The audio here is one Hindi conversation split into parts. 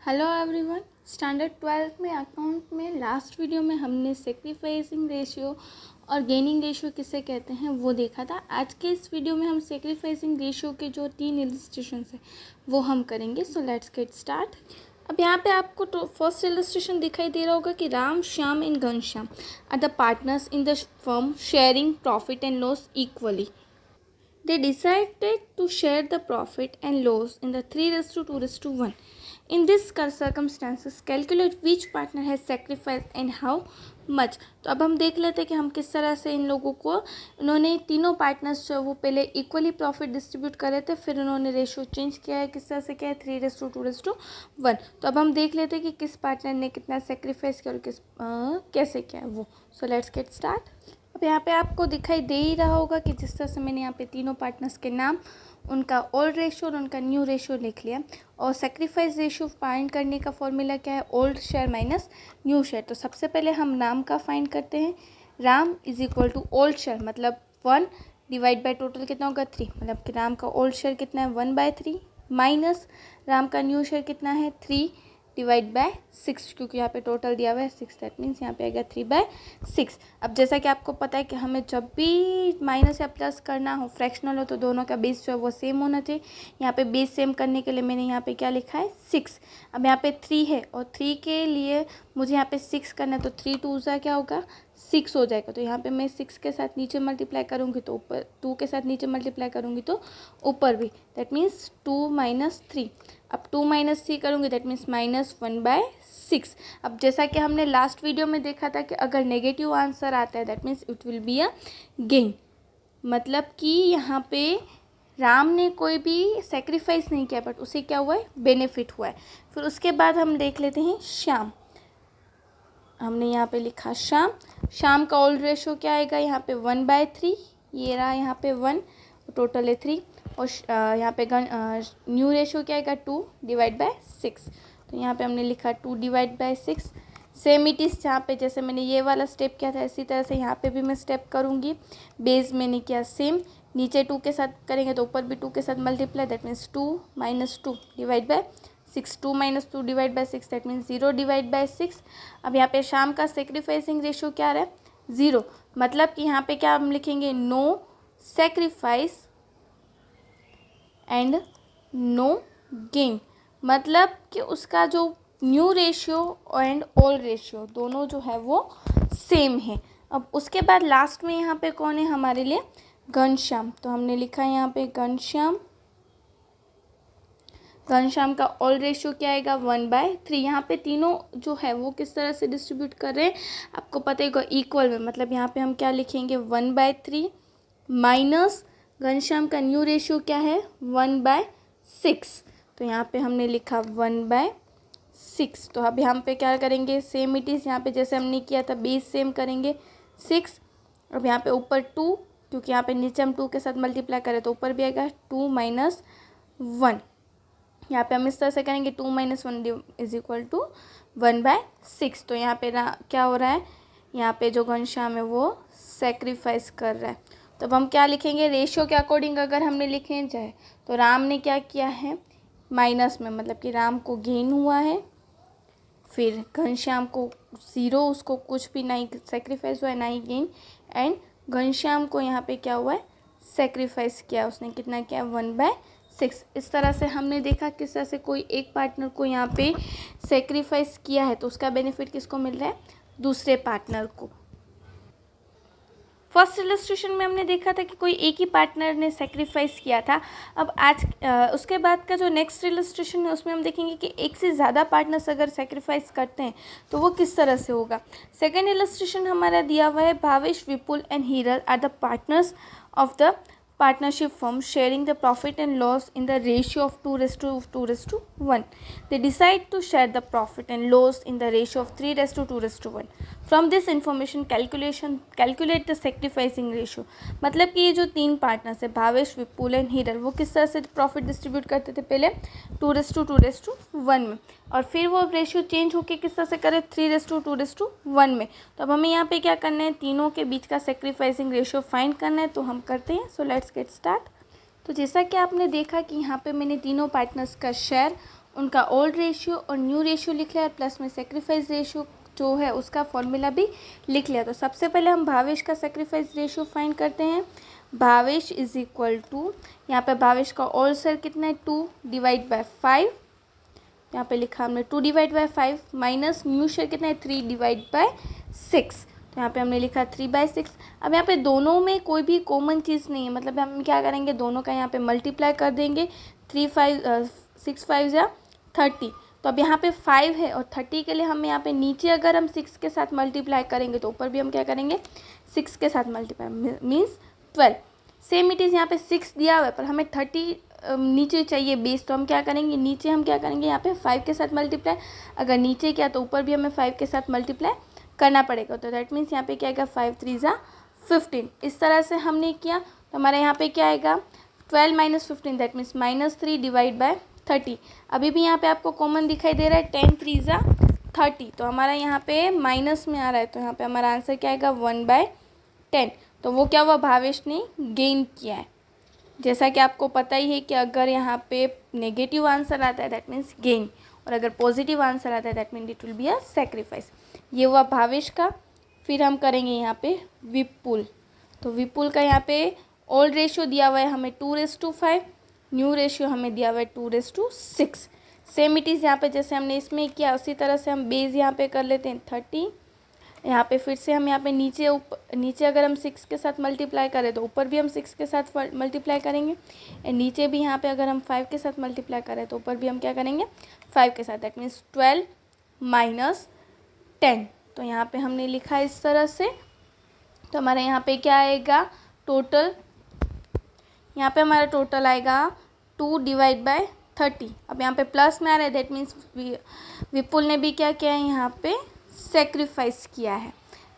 Hello everyone. स्टैंडर्ड 12 में अकाउंट में लास्ट वीडियो में हमने सेक्रीफाइसिंग रेशियो और गेनिंग रेशियो किसे कहते हैं वो देखा था। आज के इस वीडियो में हम सेक्रीफाइसिंग रेशियो के जो 3 इलस्ट्रेशंस हैं वो हम करेंगे। So let's get start. अब यहाँ पे आपको फर्स्ट इलस्ट्रेशन दिखाई दे रहा होगा कि Ram, Shyam and Ghanshyam are the partners in the firm sharing profit and loss equally. They decided to share the profit and loss in the 3:2:1. In this circumstances, calculate which partner has sacrificed and how much. तो अब हम देख लेते हैं कि हम किस तरह से इन लोगों को, उन्होंने तीनों पार्टनर्स जो वो पहले इक्वली प्रॉफिट डिस्ट्रीब्यूट कर रहे थे, फिर उन्होंने रेशियो चेंज किया है, किस तरह से किया है 3:2:1. तो अब हम देख लेते हैं कि किस पार्टनर ने कितना सेक्रीफाइस किया और कैसे किया है वो. So let's get start. अब यहाँ पे आपको दिखाई दे ही रहा होगा कि जिस तरह से मैंने यहाँ पे तीनों पार्टनर्स के नाम, उनका ओल्ड रेशियो और उनका न्यू रेशियो लिख लिया. और सेक्रीफाइस रेशियो फाइंड करने का फॉर्मूला क्या है? Old share minus new share. तो सबसे पहले हम नाम का फाइंड करते हैं. Ram is equal to old share मतलब 1 डिवाइड बाई टोटल कितना होगा 3, मतलब कि राम का ओल्ड शेयर कितना है 1/3 माइनस राम का न्यू शेयर कितना है 3 डिवाइड बाय 6, क्योंकि यहाँ पे टोटल दिया हुआ है 6. दैट मीन्स यहाँ पे आएगा 3/6. अब जैसा कि आपको पता है कि हमें जब भी माइनस या प्लस करना हो, फ्रैक्शनल हो, तो दोनों का बेस जो है वो सेम होना चाहिए. यहाँ पे बेस सेम करने के लिए मैंने यहाँ पे क्या लिखा है 6. अब यहाँ पे 3 है और 3 के लिए मुझे यहाँ पे 6 करना है, तो 3 2 क्या होगा 6 हो जाएगा. तो यहाँ पे मैं 6 के साथ नीचे मल्टीप्लाई करूँगी तो ऊपर, 2 के साथ नीचे मल्टीप्लाई करूँगी तो ऊपर भी. That means 2 - 3. अब 2 - 3 करूँगी दैट मीन्स -1/6. अब जैसा कि हमने लास्ट वीडियो में देखा था कि अगर नेगेटिव आंसर आता है that means it will be a gain. मतलब कि यहाँ पे राम ने कोई भी सेक्रीफाइस नहीं किया बट उसे क्या हुआ है बेनिफिट हुआ है. फिर उसके बाद हम देख लेते हैं श्याम. हमने यहाँ पे लिखा श्याम. श्याम का ओल्ड रेशियो क्या आएगा यहाँ पे 1/3. ये रहा यहाँ पे 1, टोटल है 3. और यहाँ पे न्यू रेशियो क्या आएगा 2 डिवाइड बाय 6. तो यहाँ पे हमने लिखा 2 divide by 6. Same it is जहाँ पे जैसे मैंने ये वाला स्टेप किया था इसी तरह से यहाँ पे भी मैं स्टेप करूँगी. बेस मैंने किया सेम, नीचे 2 के साथ करेंगे तो ऊपर भी 2 के साथ multiply. That means 2 - 2 divide by 6. 2 - 2 divide by 6 that means 0 divide by 6. अब यहाँ पे शाम का सेक्रीफाइसिंग रेशियो क्या आ रहा है 0. मतलब कि यहाँ पे क्या हम लिखेंगे no sacrifice and no gain. मतलब कि उसका जो new ratio and old ratio दोनों जो है वो सेम है. अब उसके बाद लास्ट में यहाँ पे कौन है हमारे लिए घनश्याम. तो हमने लिखा है यहाँ पे घनश्याम. घनश्याम का ओल्ड रेशियो क्या आएगा 1/3. यहाँ पे तीनों जो है वो किस तरह से डिस्ट्रीब्यूट कर रहे हैं आपको पता है इक्वल में. मतलब यहाँ पे हम क्या लिखेंगे 1/3 माइनस घनश्याम का न्यू रेशियो क्या है 1/6. तो यहाँ पे हमने लिखा 1/6. तो अब यहाँ पे क्या करेंगे सेम इट इज़ यहाँ पे जैसे हमने किया था बेस सेम करेंगे 6. अब यहाँ पे ऊपर 2, क्योंकि यहाँ पे नीचे हम 2 के साथ मल्टीप्लाई करें तो ऊपर भी आएगा 2 - 1. यहाँ पे हम इस तरह से करेंगे 2 - 1 इज इक्वल टू 1/6. तो यहाँ पे क्या हो रहा है यहाँ पे जो घनश्याम है वो सेक्रीफाइस कर रहा है. तो अब हम क्या लिखेंगे रेशियो के अकॉर्डिंग अगर हमने लिखे जाए तो राम ने क्या किया है माइनस में, मतलब कि राम को गेन हुआ है. फिर घनश्याम को 0, उसको कुछ भी ना ही सेक्रीफाइस हुआ है ना ही गेन. एंड घनश्याम को यहाँ पे क्या हुआ है सेक्रीफाइस किया, उसने कितना किया 1/6. इस तरह से हमने देखा किस तरह से कोई एक पार्टनर को यहाँ पे सेक्रीफाइस किया है तो उसका बेनिफिट किसको मिल रहा है दूसरे पार्टनर को. फर्स्ट इलस्ट्रेशन में हमने देखा था कि कोई एक ही पार्टनर ने सेक्रीफाइस किया था. अब आज उसके बाद का जो नेक्स्ट इलस्ट्रेशन है उसमें हम देखेंगे कि एक से ज़्यादा पार्टनर्स अगर सेक्रीफाइस करते हैं तो वो किस तरह से होगा. सेकेंड इलस्ट्रेशन हमारा दिया हुआ है Bhavesh, Vipul and Hiral are the partners of the partnership firm sharing the profit and loss in the ratio of 2:1. They decide to share the profit and loss in the ratio of 3:1. From this information calculate the sacrificing ratio. मतलब कि ये जो 3 पार्टनर्स है भावेश, विपुल एंड हीरल, वो किस तरह से प्रॉफिट डिस्ट्रीब्यूट करते थे पहले 2:1 में, और फिर वो रेशियो चेंज होके किस तरह से करे 3:1 में. तो अब हमें यहाँ पे क्या करना है तीनों के बीच का सेक्रीफाइसिंग रेशियो फाइंड करना है. तो हम करते हैं. So let's get start. तो जैसा कि आपने देखा कि यहाँ पे मैंने तीनों पार्टनर्स का शेयर उनका ओल्ड रेशियो और न्यू रेशियो लिख लिया, प्लस में सेक्रीफाइस रेशियो जो है उसका फॉर्मूला भी लिख लिया। तो सबसे पहले हम भावेश का सेक्रीफाइस रेशियो फाइंड करते हैं। भावेश इज इक्वल टू, यहाँ पे भावेश का ओल्ड शेयर कितना है 2 डिवाइड बाय 5, यहाँ पे लिखा हमने 2 divide by 5, minus new share कितना है 3 डिवाइड बाय 6, तो यहाँ पे हमने लिखा 3/6। अब यहाँ पे दोनों में कोई भी कॉमन चीज़ नहीं है, मतलब हम क्या करेंगे, दोनों का यहाँ पे मल्टीप्लाई कर देंगे। 6 5 या 30, तो अब यहाँ पे 5 है और 30 के लिए हम यहाँ पे नीचे अगर हम 6 के साथ मल्टीप्लाई करेंगे तो ऊपर भी हम क्या करेंगे 6 के साथ multiply, means 12। Same it is यहाँ पे 6 दिया हुआ है पर हमें 30 नीचे चाहिए बेस, तो हम क्या करेंगे, नीचे हम क्या करेंगे यहाँ पे 5 के साथ मल्टीप्लाई, अगर नीचे क्या तो ऊपर भी हमें 5 के साथ मल्टीप्लाई करना पड़ेगा। तो दैट मीन्स यहाँ पे क्या आएगा 5 3 ज़ा 15। इस तरह से हमने किया तो हमारे यहाँ पे क्या आएगा 12 minus 15, that means -3 divide by 30। अभी भी यहाँ पे आपको कॉमन दिखाई दे रहा है 10 3 ज़ा 30, तो हमारा यहाँ पे माइनस में आ रहा है, तो यहाँ पे हमारा आंसर क्या आएगा 1/10। तो वो क्या हुआ, भावेश ने गेन किया है। जैसा कि आपको पता ही है कि अगर यहाँ पे नेगेटिव आंसर आता है दैट मीन्स गेन, और अगर पॉजिटिव आंसर आता है that means it will be a sacrifice. ये हुआ भावेश का। फिर हम करेंगे यहाँ पे विपुल। तो विपुल का यहाँ पे ओल्ड रेशियो दिया हुआ है हमें 2:5, न्यू रेशियो हमें दिया हुआ है 2:6। सेम इट इज़ यहाँ पे जैसे हमने इसमें किया उसी तरह से हम बेस यहाँ पे कर लेते हैं 30। यहाँ पे फिर से हम यहाँ पे नीचे अगर हम 6 के साथ मल्टीप्लाई करें तो ऊपर भी हम 6 के साथ मल्टीप्लाई करेंगे, एंड नीचे भी यहाँ पे अगर हम 5 के साथ मल्टीप्लाई करें तो ऊपर भी हम क्या करेंगे 5 के साथ, दैट मीन्स 12 माइनस 10। तो यहाँ पे हमने लिखा इस तरह से। तो हमारे यहाँ पे क्या आएगा टोटल, यहाँ पे हमारा टोटल आएगा 2 डिवाइड बाय 30। अब यहाँ पे प्लस में आ रहा है, दैट मीन्स विपुल ने भी क्या किया है यहाँ पे सेक्रीफाइस किया है।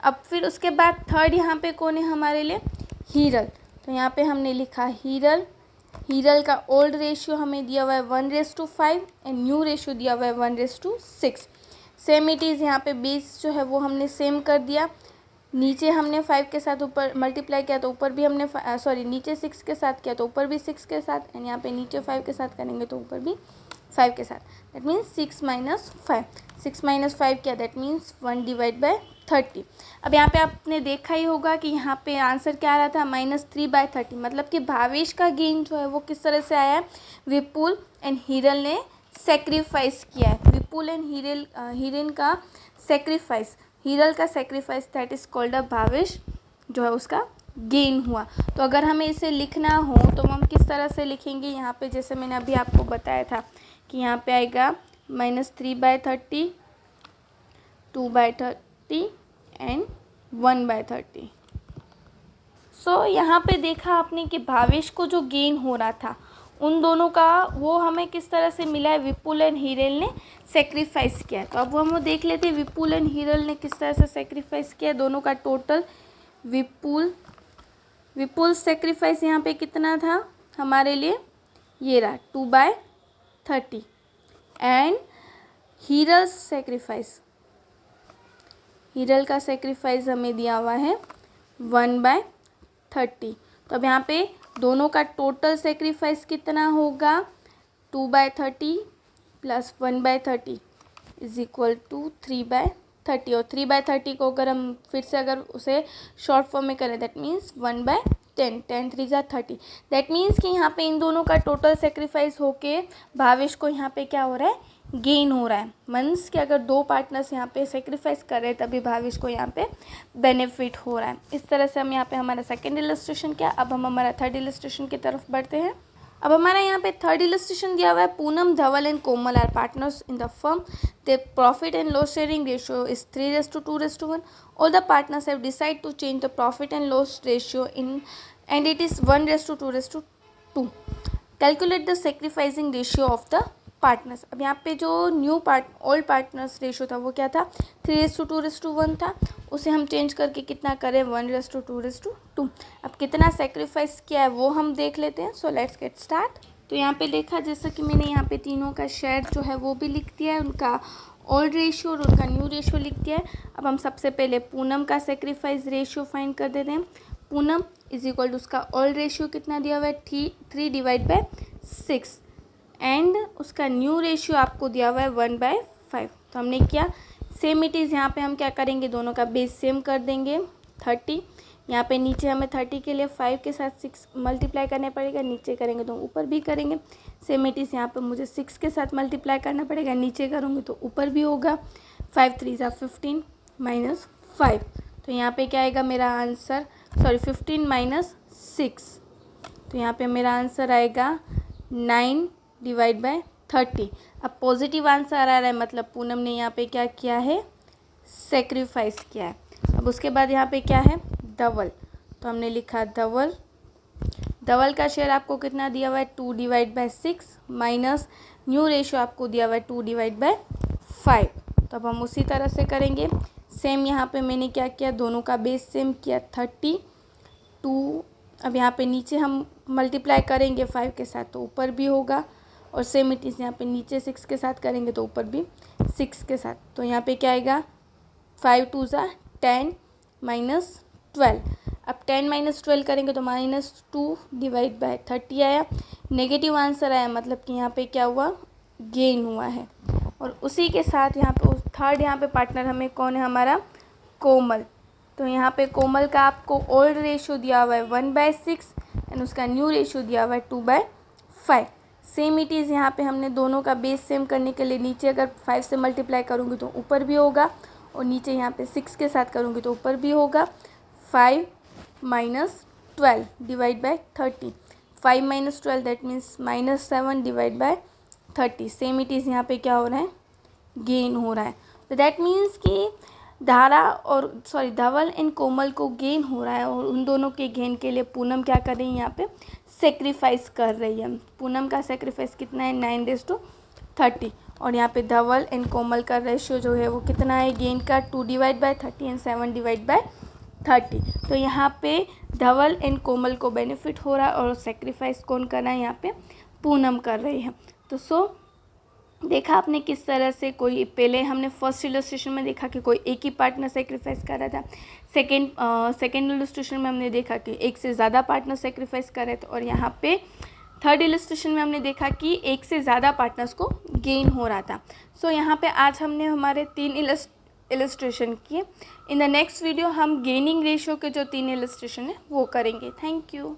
अब फिर उसके बाद थर्ड यहाँ पे कौन है हमारे लिए, हीरल। तो यहाँ पे हमने लिखा हीरल का ओल्ड रेशियो हमें दिया हुआ है 1:5 एंड न्यू रेशियो दिया हुआ है 1:6। सेम इट इज़ यहाँ पे बेस जो है वो हमने सेम कर दिया। नीचे हमने 5 के साथ ऊपर मल्टीप्लाई किया तो ऊपर भी हमने नीचे 6 के साथ किया तो ऊपर भी 6 के साथ, एंड यहाँ पे नीचे 5 के साथ करेंगे तो ऊपर भी 5 के साथ, दैट मीन्स 6 माइनस 5। 6 माइनस 5 क्या, दैट मीन्स 1 डिवाइड बाय 30। अब यहाँ पे आपने देखा ही होगा कि यहाँ पे आंसर क्या आ रहा था -3/30, मतलब कि भावेश का गेन जो है वो किस तरह से आया है, विपुल एंड हीरल ने सेक्रीफाइस किया है। विपुल एंड हीरल का सेक्रीफाइस, हीरल का sacrifice that is called a Bhavesh जो है उसका गेन हुआ। तो अगर हमें इसे लिखना हो तो हम किस तरह से लिखेंगे, यहाँ पे जैसे मैंने अभी आपको बताया था कि यहाँ पे आएगा -3/30, 2/30 एंड 1/30। सो यहाँ पे देखा आपने कि भावेश को जो गेन हो रहा था उन दोनों का वो हमें किस तरह से मिला है, विपुल एंड हीरल ने सेक्रीफाइस किया है। तो अब हम वो देख लेते हैं विपुल एंड हीरल ने किस तरह से सेक्रीफाइस किया है दोनों का टोटल। विपुल सेक्रीफाइस यहाँ पे कितना था हमारे लिए, ये रहा 2/30 एंड हीरल का सेक्रीफाइस हमें दिया हुआ है 1/30। तो अब यहाँ पे दोनों का टोटल सेक्रीफाइस कितना होगा, 2/30 प्लस 1/30 इज इक्वल टू 3/30, और 3/30 को अगर हम फिर से अगर उसे शॉर्ट फॉर्म में करें दैट मीन्स 1/10, 10 3 ज़ा 30। दैट मीन्स कि यहाँ पे इन दोनों का टोटल सेक्रीफाइस होके भावेश को यहाँ पे क्या हो रहा है, गेन हो रहा है। मीन्स कि अगर दो पार्टनर्स यहाँ पे सेक्रीफाइस कर रहे हैं तभी भावेश को यहाँ पे बेनिफिट हो रहा है। इस तरह से हम यहाँ पे हमारा सेकेंड इलस्ट्रेशन किया। अब हम हमारा थर्ड इलस्ट्रेशन की तरफ बढ़ते हैं। अब हमारा यहाँ पे थर्ड इलस्ट्रेशन दिया हुआ है, Poonam Dhaval and Komal are partners in the firm, the profit and loss sharing ratio is 3:2:1। All the partners have decide to change the profit and loss ratio in and it is 1:2:2। Calculate the sacrificing ratio of the partners. अब यहाँ पे जो ओल्ड पार्टनर्स रेशियो था वो क्या था, 3:2:1 था, उसे हम चेंज करके कितना करें 1:2:2। अब कितना सेक्रीफाइस किया है वो हम देख लेते हैं। So let's get start. तो यहाँ पे देखा जैसा कि मैंने यहाँ पे तीनों का शेयर जो है वो भी लिख दिया है, उनका ओल्ड रेशियो और उनका न्यू रेशियो लिख दिया है। अब हम सबसे पहले पूनम का सेक्रीफाइस रेशियो फाइंड कर देते हैं। पूनम इज इक्वल टू उसका ओल्ड रेशियो कितना दिया हुआ है 3 डिवाइड बाय 6 एंड उसका न्यू रेशियो आपको दिया हुआ है 1/5। तो हमने क्या, सेम इट इज़ यहाँ पे हम क्या करेंगे, दोनों का बेस सेम कर देंगे 30। यहाँ पे नीचे हमें 30 के लिए 5 के साथ 6 मल्टीप्लाई करना पड़ेगा, नीचे करेंगे तो ऊपर भी करेंगे। सेम इट इज़ यहाँ पे मुझे 6 के साथ मल्टीप्लाई करना पड़ेगा, नीचे करूँगी तो ऊपर भी होगा। 5 3 15 -5। तो यहाँ पे क्या आएगा मेरा आंसर, 15 - 6। तो यहाँ पे मेरा आंसर आएगा 9/30। अब पॉजिटिव आंसर आ रहा है, मतलब पूनम ने यहाँ पे क्या किया है, सेक्रीफाइस किया है। अब उसके बाद यहाँ पे क्या है, धवल। तो हमने लिखा धवल, धवल का शेयर आपको कितना दिया हुआ है, 2/6 माइनस न्यू रेशियो आपको दिया हुआ है 2/5। तो अब हम उसी तरह से करेंगे। सेम यहाँ पे मैंने क्या किया, दोनों का बेस सेम किया 32। अब यहाँ पे नीचे हम मल्टीप्लाई करेंगे 5 के साथ तो ऊपर भी होगा, और सेम इट इज़ यहाँ पे नीचे 6 के साथ करेंगे तो ऊपर भी 6 के साथ। तो यहाँ पे क्या आएगा, 5 2 10 -12। अब 10 - 12 करेंगे तो -2/30 आया। नेगेटिव आंसर आया, मतलब कि यहाँ पे क्या हुआ, गेन हुआ है। और उसी के साथ यहाँ पे थर्ड यहाँ पे पार्टनर हमें कौन है, हमारा कोमल। तो यहाँ पे कोमल का आपको ओल्ड रेशियो दिया हुआ है 1/6 एंड उसका न्यू रेशियो दिया हुआ है 2/5। सेम इट इज़ यहाँ पे हमने दोनों का बेस सेम करने के लिए नीचे अगर 5 से मल्टीप्लाई करूँगी तो ऊपर भी होगा, और नीचे यहाँ पे 6 के साथ करूँगी तो ऊपर भी होगा। 5 - 12 /30। 5 - 12 that means -7/30। Same it is यहाँ पे क्या हो रहा है, गेन हो रहा है। तो दैट मीन्स कि धवल एंड कोमल को गेन हो रहा है, और उन दोनों के गेन के लिए पूनम क्या कर रही है, यहाँ पे सेक्रीफाइस कर रही है। पूनम का सेक्रीफाइस कितना है, 9/30। और यहाँ पे धवल एंड कोमल का रेशियो जो है वो कितना है, गेन का 2/30 एंड 7/30। तो यहाँ पे धवल एंड कोमल को बेनिफिट हो रहा है, और सेक्रीफाइस कौन कर रहा है, यहाँ पे पूनम कर रही है। तो देखा आपने किस तरह से, कोई पहले हमने फर्स्ट इलस्ट्रेशन में देखा कि कोई एक ही पार्टनर सेक्रीफाइस कर रहा था। सेकेंड इलस्ट्रेशन में हमने देखा कि एक से ज़्यादा पार्टनर सेक्रीफाइस कर रहे थे, और यहाँ पे थर्ड इलस्ट्रेशन में हमने देखा कि एक से ज़्यादा पार्टनर्स को गेन हो रहा था। यहाँ पे आज हमने हमारे 3 इलस्ट्रेशन किए। इन द नेक्स्ट वीडियो हम गेनिंग रेशियो के जो 3 इलस्ट्रेशन है वो करेंगे। Thank you.